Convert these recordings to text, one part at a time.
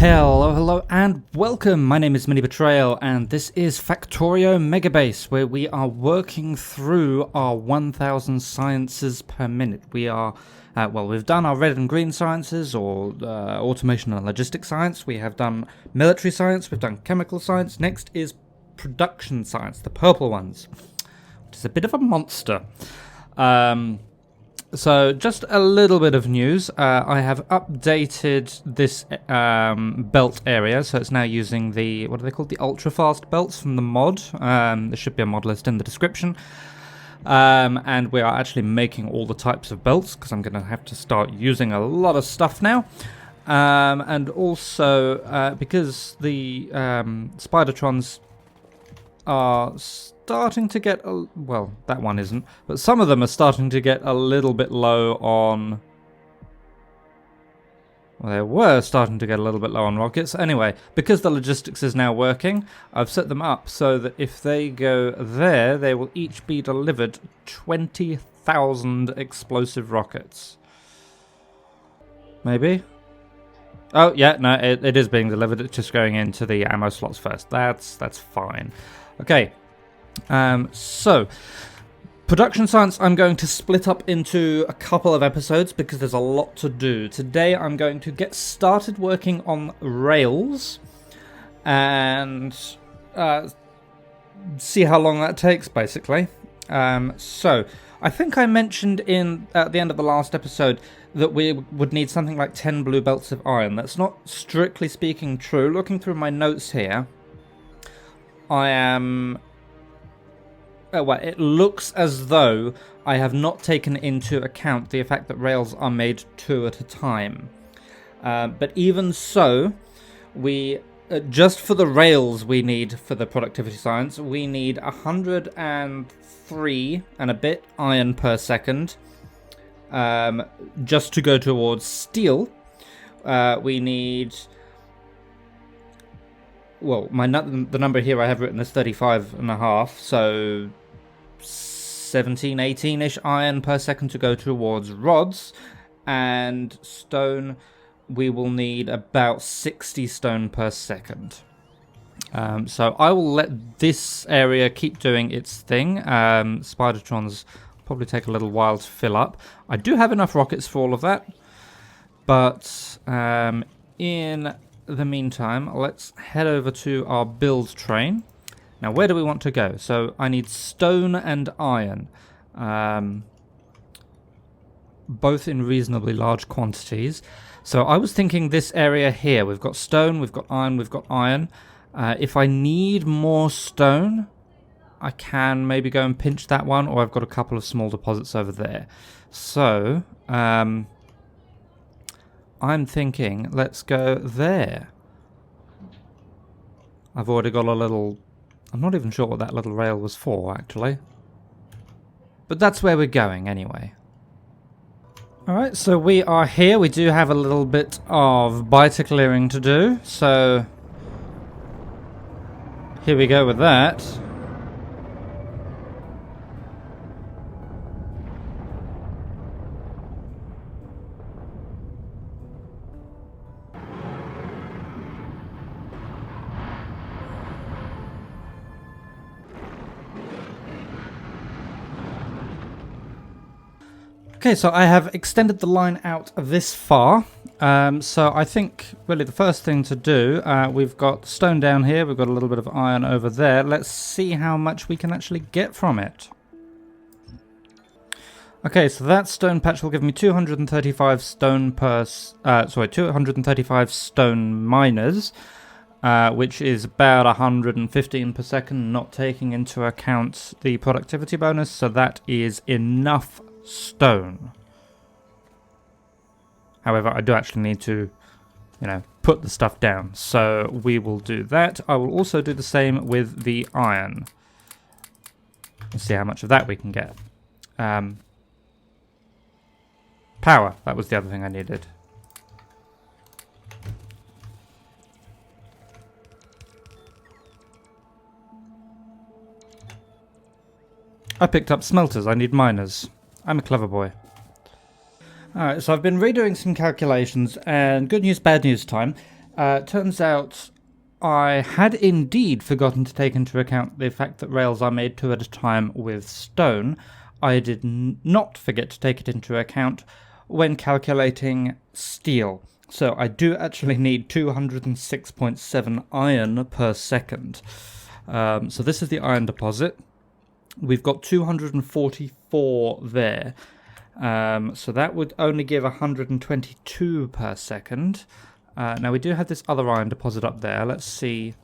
Hello and welcome. My name is MiniBetrayal and this is Factorio Megabase, where we are working through our 1000 sciences per minute. We are, we've done our red and green sciences, or automation and logistics science. We have done military science, we've done chemical science. Next is production science, the purple ones, which is a bit of a monster. So just a little bit of news. I have updated this belt area, so it's now using the, what are they called? The ultra-fast belts from the mod. There should be a mod list in the description. And we are actually making all the types of belts, because I'm going to have to start using a lot of stuff now. And also, because the Spidertrons are starting to get, well, that one isn't, but some of them are starting to get a little bit low on, well, they were starting to get a little bit low on rockets. Anyway, because the logistics is now working, I've set them up so that if they go there, they will each be delivered 20,000 explosive rockets. Maybe? Oh, yeah, no, it is being delivered. It's just going into the ammo slots first. That's fine. Okay. So, production science I'm going to split up into a couple of episodes because there's a lot to do. Today I'm going to get started working on rails and see how long that takes, basically. So, I think I mentioned at the end of the last episode that we would need something like 10 blue belts of iron. That's not strictly speaking true. Looking through my notes here, I am... well, it looks as though I have not taken into account the fact that rails are made 2 at a time. But even so, we just for the rails we need for the productivity science, we need 103 and a bit iron per second. Just to go towards steel, we need... Well, the number here I have written is 35.5, so 17, 18-ish iron per second to go towards rods, and stone, we will need about 60 stone per second. So I will let this area keep doing its thing. Spidertrons probably take a little while to fill up. I do have enough rockets for all of that, but in the meantime, let's head over to our build train. Now, where do we want to go? So I need stone and iron, both in reasonably large quantities. So I was thinking this area here. We've got stone, we've got iron, we've got iron. If I need more stone, I can maybe go and pinch that one, or I've got a couple of small deposits over there. So I'm thinking, let's go there. I've already got a little... I'm not even sure what that little rail was for, actually. But that's where we're going, anyway. Alright, so we are here. We do have a little bit of biter clearing to do, so... here we go with that. Okay, so I have extended the line out this far, so I think really the first thing to do, we've got stone down here, we've got a little bit of iron over there. Let's see how much we can actually get from it. Okay, so that stone patch will give me 235 stone per, 235 stone miners, which is about 115 per second, not taking into account the productivity bonus, so that is enough stone. However, I do actually need to, put the stuff down. So we will do that. I will also do the same with the iron. Let's see how much of that we can get. Power. That was the other thing I needed. I picked up smelters. I need miners. I'm a clever boy. Alright, so I've been redoing some calculations, and good news, bad news time. Turns out I had indeed forgotten to take into account the fact that rails are made 2 at a time with stone. I did not forget to take it into account when calculating steel. So I do actually need 206.7 iron per second. So this is the iron deposit. We've got 244 there. So that would only give 122 per second. Now we do have this other iron deposit up there. Let's see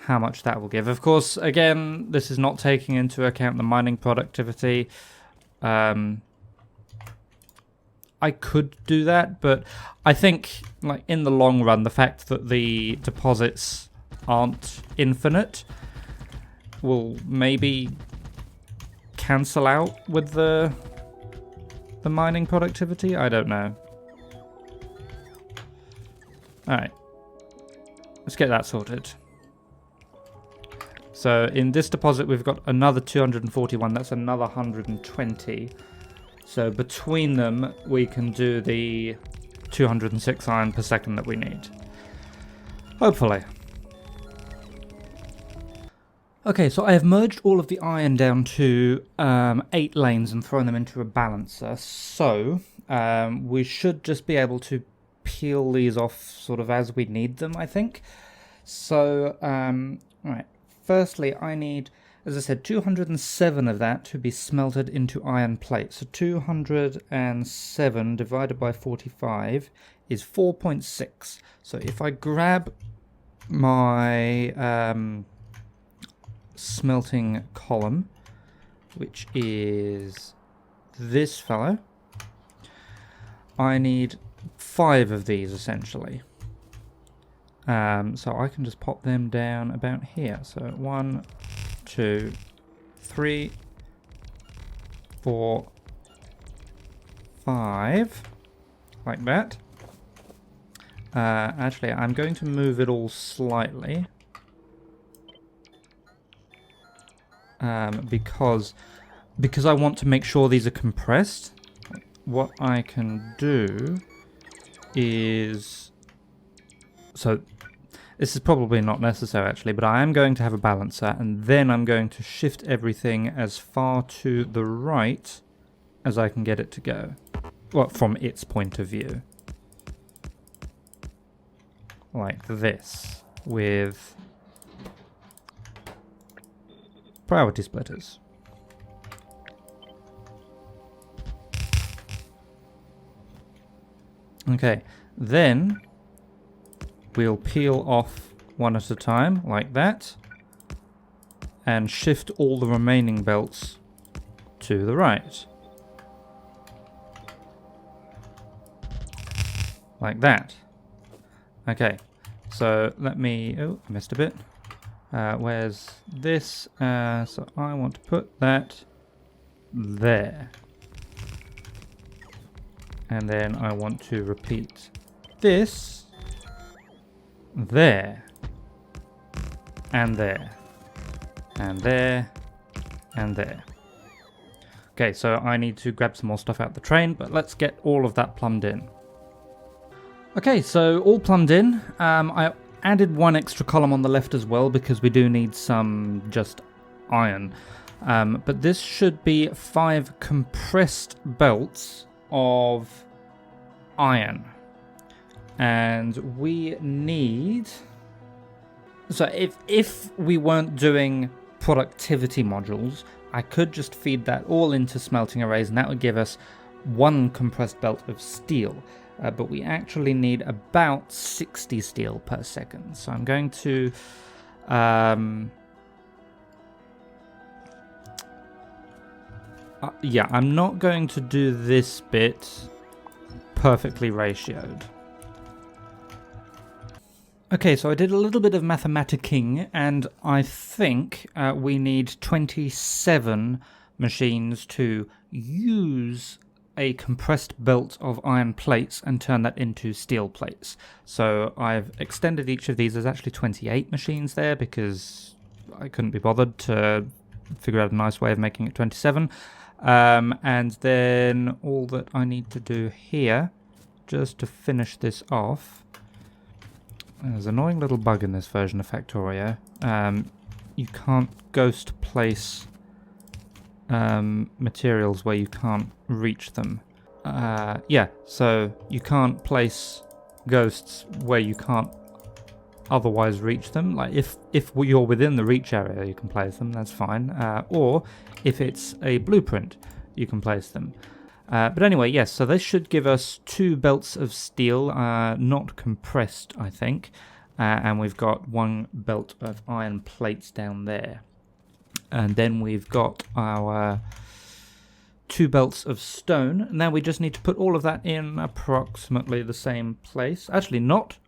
how much that will give. Of course, again, this is not taking into account the mining productivity. I could do that, but I think, like, in the long run, the fact that the deposits aren't infinite will maybe cancel out with the mining productivity. I don't know. Alright, let's get that sorted. So in this deposit we've got another 241, that's another 120. So between them we can do the 206 iron per second that we need. Hopefully. Okay, so I have merged all of the iron down to 8 lanes and thrown them into a balancer. So we should just be able to peel these off sort of as we need them, I think. So, right. Firstly, I need, as I said, 207 of that to be smelted into iron plate. So 207 divided by 45 is 4.6. So if I grab my smelting column, which is this fellow, I need 5 of these essentially. So I can just pop them down about here. So 1, 2, 3, 4, 5, like that. Actually, I'm going to move it all slightly because I want to make sure these are compressed. What I can do is, so this is probably not necessary actually, but I am going to have a balancer, and then I'm going to shift everything as far to the right as I can get it to go. Well, from its point of view. Like this, with priority splitters. Okay, then we'll peel off one at a time, like that, and shift all the remaining belts to the right. Like that. Okay, so let me, oh, I missed a bit. Where's this? So I want to put that there. And then I want to repeat this there, and there, and there, and there. Okay, so I need to grab some more stuff out the train, but let's get all of that plumbed in. Okay, so all plumbed in. I added one extra column on the left as well because we do need some just iron. But this should be 5 compressed belts of iron. And we need, so if we weren't doing productivity modules, I could just feed that all into smelting arrays, and that would give us 1 compressed belt of steel. But we actually need about 60 steel per second. So I'm going to yeah, I'm not going to do this bit perfectly ratioed. Okay, so I did a little bit of mathematicking, and I think we need 27 machines to use a compressed belt of iron plates and turn that into steel plates. So I've extended each of these. There's actually 28 machines there because I couldn't be bothered to figure out a nice way of making it 27. And then all that I need to do here, just to finish this off, There's an annoying little bug in this version of Factorio. You can't ghost place materials where you can't reach them. Yeah, so you can't place ghosts where you can't otherwise reach them. Like if you're within the reach area, you can place them, that's fine. Or if it's a blueprint, you can place them. But anyway, yes, so this should give us 2 belts of steel, not compressed, I think. And we've got 1 belt of iron plates down there. And then we've got our 2 belts of stone. Now we just need to put all of that in approximately the same place. Actually, not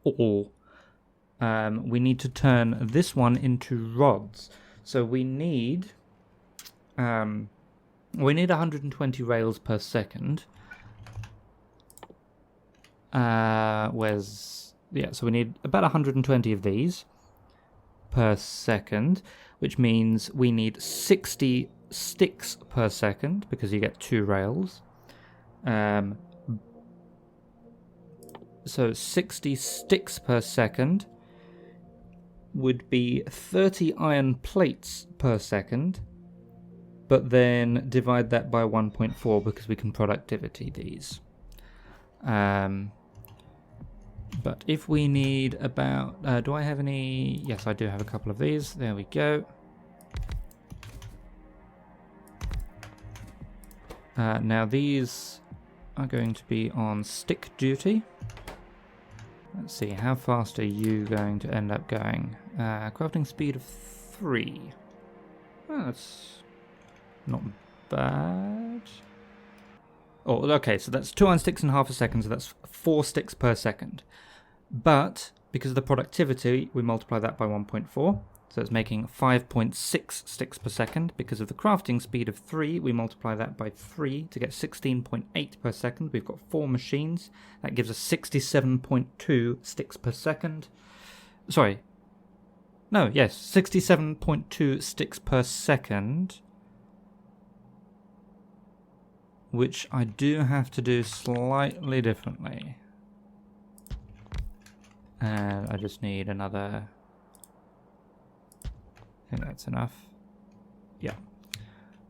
all. We need to turn this one into rods. So we need 120 rails per second. So we need about 120 of these per second, which means we need 60 sticks per second, because you get 2 rails. So 60 sticks per second would be 30 iron plates per second, but then divide that by 1.4 because we can productivity these. But if we need about... do I have any... Yes, I do have a couple of these. There we go. Now these are going to be on stick duty. Let's see, how fast are you going to end up going? Crafting speed of 3. Oh, that's not bad. Oh, okay, so that's 2 iron sticks in half a second, so that's 4 sticks per second. But because of the productivity, we multiply that by 1.4, so it's making 5.6 sticks per second. Because of the crafting speed of 3, we multiply that by 3 to get 16.8 per second. We've got 4 machines. That gives us 67.2 sticks per second. Sorry. No, yes, 67.2 sticks per second. Which I do have to do slightly differently. And I just need another... I think that's enough. Yeah.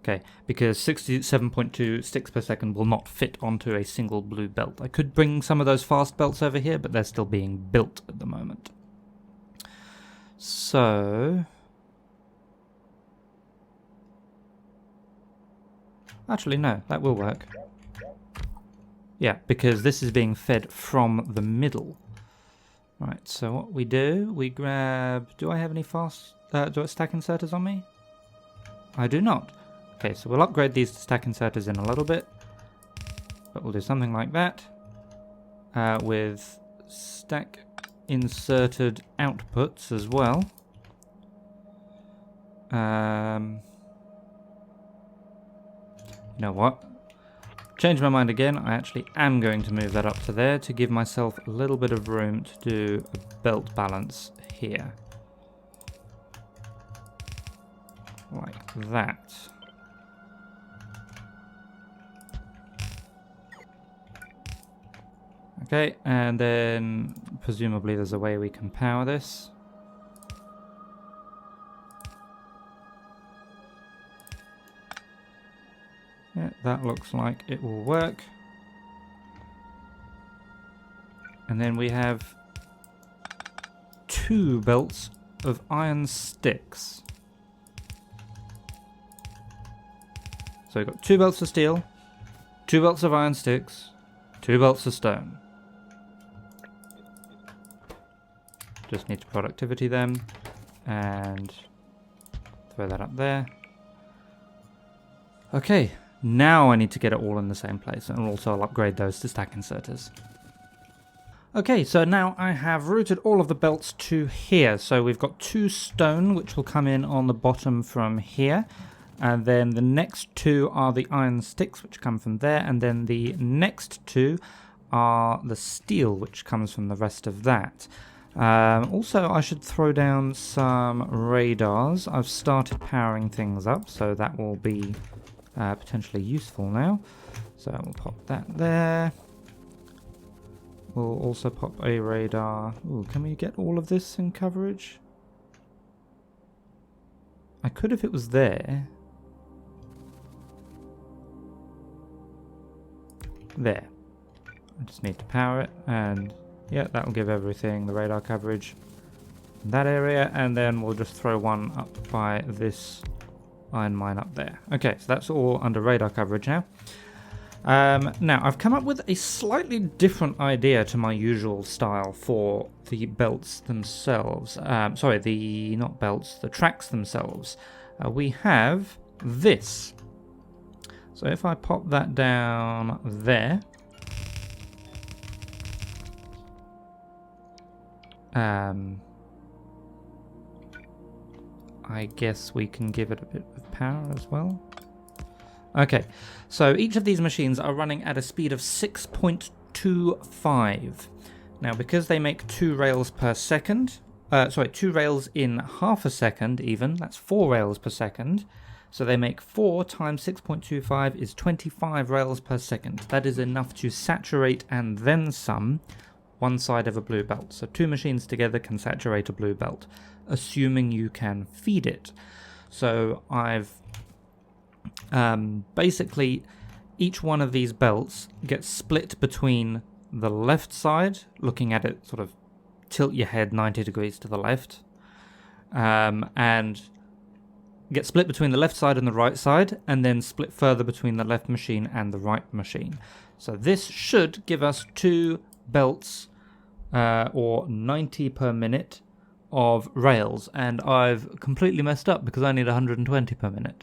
Okay, because 67.2 sticks per second will not fit onto a single blue belt. I could bring some of those fast belts over here, but they're still being built at the moment. So... Actually, no, that will work. Yeah, because this is being fed from the middle. Right, so what we do, we grab... Do I have any fast... do I stack inserters on me? I do not. Okay, so we'll upgrade these to stack inserters in a little bit. But we'll do something like that. With stack inserted outputs as well. You know what? Change my mind again. I actually am going to move that up to there to give myself a little bit of room to do a belt balance here. Like that. Okay, and then presumably there's a way we can power this. Yeah, that looks like it will work. And then we have 2 belts of iron sticks. So we've got 2 belts of steel, 2 belts of iron sticks, 2 belts of stone. Just need to productivity them and throw that up there. Okay. Now I need to get it all in the same place, and also I'll upgrade those to stack inserters. Okay, so now I have routed all of the belts to here. So we've got 2 stone, which will come in on the bottom from here. And then the next 2 are the iron sticks, which come from there. And then the next 2 are the steel, which comes from the rest of that. Also, I should throw down some radars. I've started powering things up, so that will be... potentially useful now. So we'll pop that there. We'll also pop a radar. Ooh, can we get all of this in coverage? I could if it was there. There. I just need to power it, and yeah, that will give everything the radar coverage in that area, and then we'll just throw one up by this iron mine up there. Okay, so that's all under radar coverage now. Now, I've come up with a slightly different idea to my usual style for the belts themselves. Sorry, not belts, the tracks themselves. We have this. So if I pop that down there, I guess we can give it a bit of power as well. Okay, so each of these machines are running at a speed of 6.25. Now, because they make 2 rails per second, 2 rails in half a second even, that's 4 rails per second. So they make 4 times 6.25 is 25 rails per second. That is enough to saturate and then some one side of a blue belt. So 2 machines together can saturate a blue belt, assuming you can feed it. So I've basically, each one of these belts gets split between the left side, looking at it, sort of tilt your head 90 degrees to the left, and get split between the left side and the right side, and then split further between the left machine and the right machine. So this should give us 2 belts, or 90 per minute of rails, and I've completely messed up because I need 120 per minute.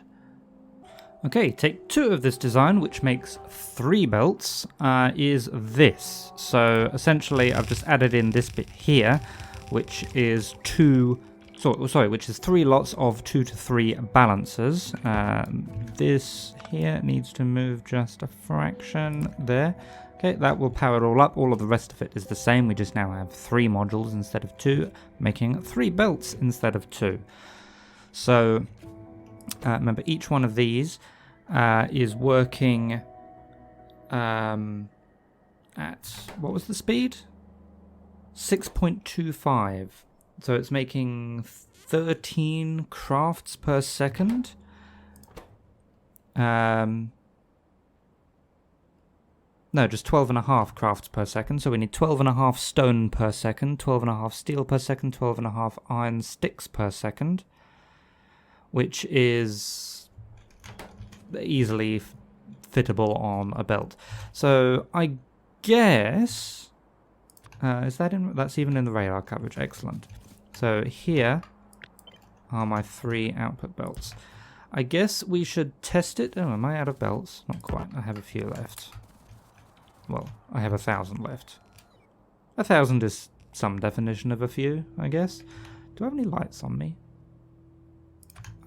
Okay, take 2 of this design, which makes 3 belts, is this. So essentially I've just added in this bit here, which is 3 lots of 2 to 3 balancers. This here needs to move just a fraction there. Okay, that will power it all up. All of the rest of it is the same. We just now have 3 modules instead of 2, making 3 belts instead of 2. So remember, each one of these is working at, what was the speed? 6.25. So it's making 13 crafts per second. No, just 12.5 crafts per second. So we need 12.5 stone per second, 12.5 steel per second, 12.5 iron sticks per second, which is easily fittable on a belt. So I guess is that in? That's even in the radar coverage. Excellent. So here are my 3 output belts. I guess we should test it. Oh, am I out of belts? Not quite. I have a few left. Well, I have 1,000 left. 1,000 is some definition of a few, I guess. Do I have any lights on me?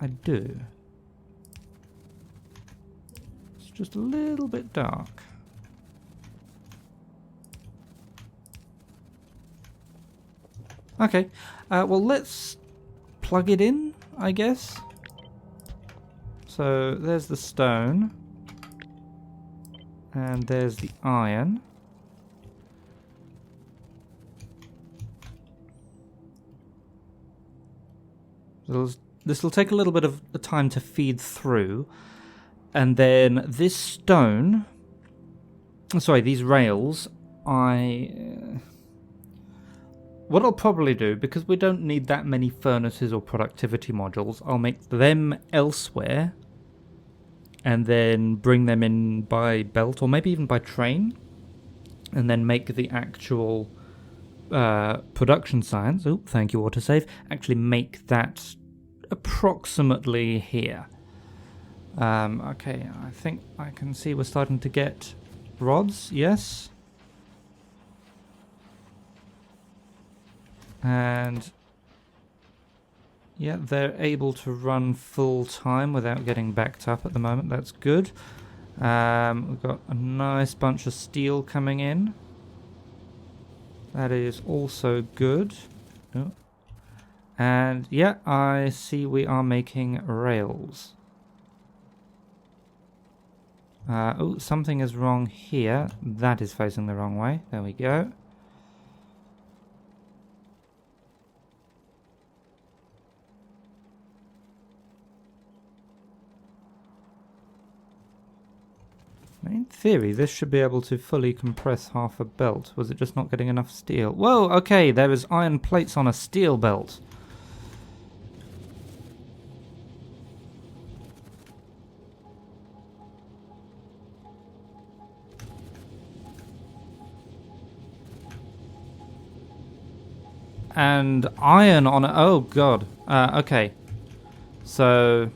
I do. It's just a little bit dark. Okay, well, let's plug it in, I guess. So there's the stone. And there's the iron. This will take a little bit of time to feed through. And then this stone... Sorry, these rails, what I'll probably do, because we don't need that many furnaces or productivity modules, I'll make them elsewhere and then bring them in by belt or maybe even by train, and then make the actual production science, oh, thank you, autosave, actually make that approximately here. Okay, I think I can see we're starting to get rods, yes. And yeah, they're able to run full time without getting backed up at the moment. That's good. We've got a nice bunch of steel coming in. That is also good. Oh. And yeah, I see we are making rails. Oh, something is wrong here. That is facing the wrong way. There we go. In theory, this should be able to fully compress half a belt. Was it just not getting enough steel? Whoa, okay, there is iron plates on a steel belt. And iron on it. Oh, God. Okay. So...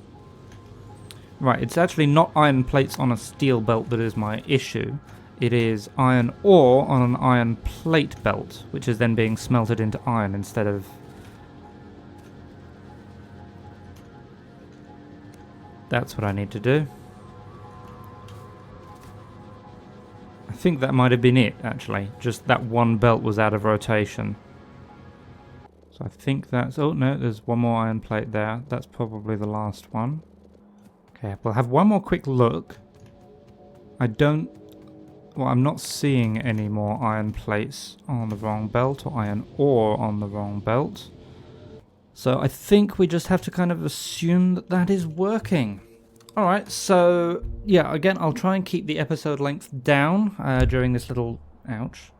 Right, it's actually not iron plates on a steel belt that is my issue. It is iron ore on an iron plate belt, which is then being smelted into iron instead of... That's what I need to do. I think that might have been it, actually. Just that one belt was out of rotation. So I think that's... Oh, no, there's one more iron plate there. That's probably the last one. Okay, we'll have one more quick look. I'm not seeing any more iron plates on the wrong belt or iron ore on the wrong belt. So I think we just have to kind of assume that that is working. Alright, so yeah, again, I'll try and keep the episode length down during this little... Ouch.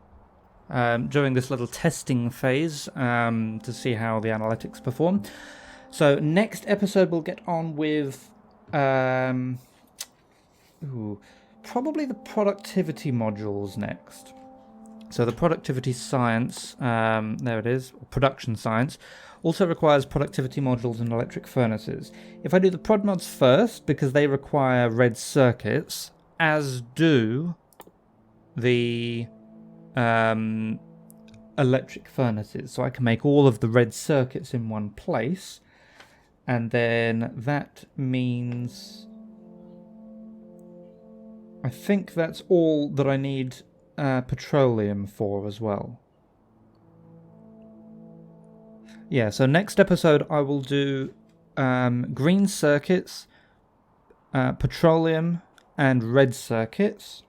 During this little testing phase to see how the analytics perform. So next episode we'll get on with... probably the productivity modules next. So the productivity science, there it is, production science, also requires productivity modules and electric furnaces. If I do the prod mods first, because they require red circuits, as do the electric furnaces, so I can make all of the red circuits in one place, and then that means... I think that's all that I need petroleum for as well. Yeah, so next episode I will do green circuits, petroleum and red circuits.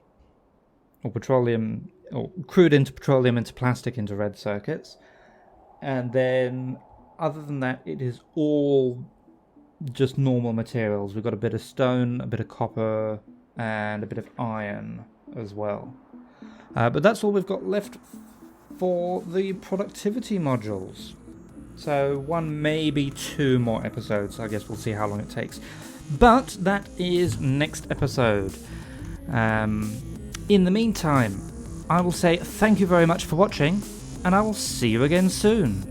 Or petroleum, or crude into petroleum into plastic into red circuits. And then, other than that, it is all just normal materials. We've got a bit of stone, a bit of copper... and a bit of iron as well. But that's all we've got left for the productivity modules. So one, maybe two more episodes. I guess we'll see how long it takes. But that is next episode. In the meantime, I will say thank you very much for watching, and I will see you again soon.